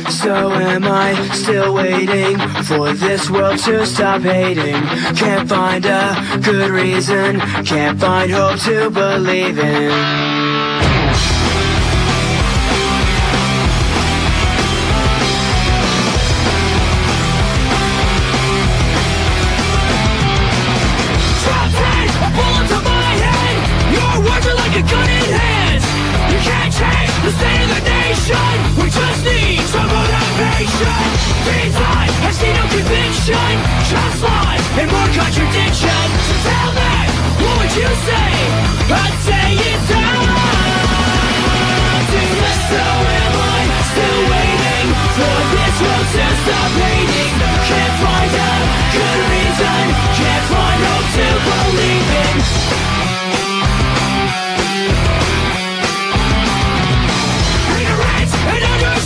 So am I still waiting for this world to stop hating? Can't find a good reason, can't find hope to believe in. Like a gun in hands, you can't change the state of the nation. We just need some motivation. These lies, I see no conviction, just lies and more contradiction. So tell me, what would you say? I'd say it's time to let. So am I still waiting for this world to stop hating? Can't find a good reason, can't find hope to believe in.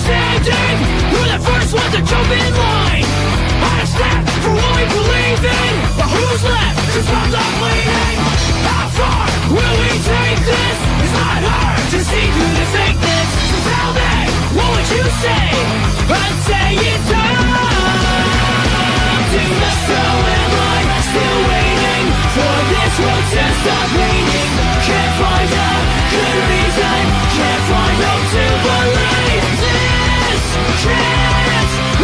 We're the first ones to jump in line, out of step for what we believe in. But who's left to stop the bleeding? How far will we take this? It's not hard to see through the fakeness. So tell me, what would you say? I'd say it's time to let. So am I still waiting for this world to stop hating? Can't find a good reason, can't find hope to believe this. Can't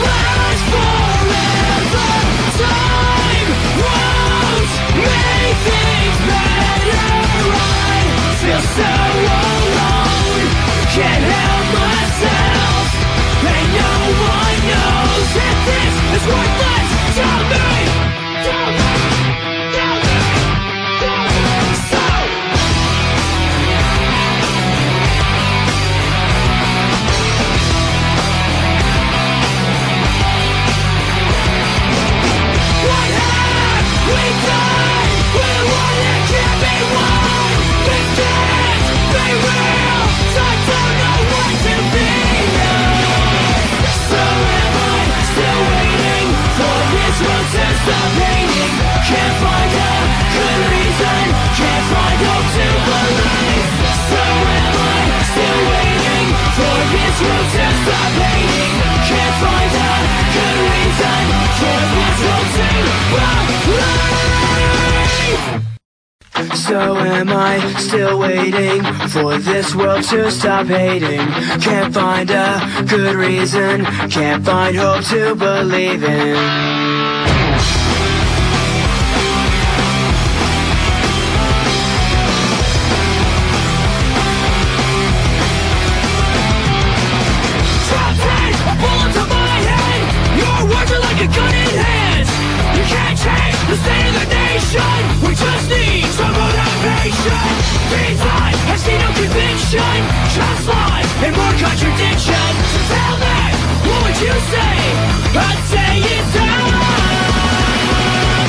last forever. Time won't make things better. I feel so alone, can't help myself, and no one knows that this is worthless to me. Stop hating, can't find a good reason, can't find hope to believe. So am I still waiting for this world to stop hating? Can't find a good reason for this world to believe. So am I still waiting for this world to stop hating? Can't find a good reason, can't find hope to believe in. Like a gun in hands, you can't change the state of the nation. We just need some motivation. These lies, I see no conviction, just lies and more contradiction. So tell me, what would you say? I'd say it's time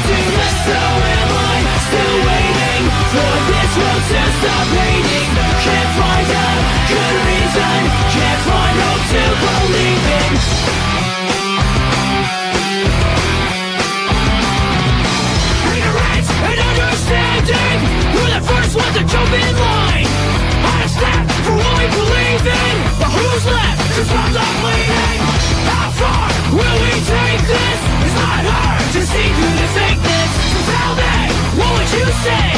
to let. So am I still waiting for this world to stop hating? Can't find a good reason, can't find hope to believe in. We're the first ones to jump in line, out of step for what we believe in. But who's left to stop the bleeding? How far will we take this? It's not hard to see through the fakeness. So tell me, what would you say?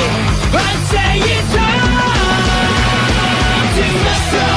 I'd say it's time to let.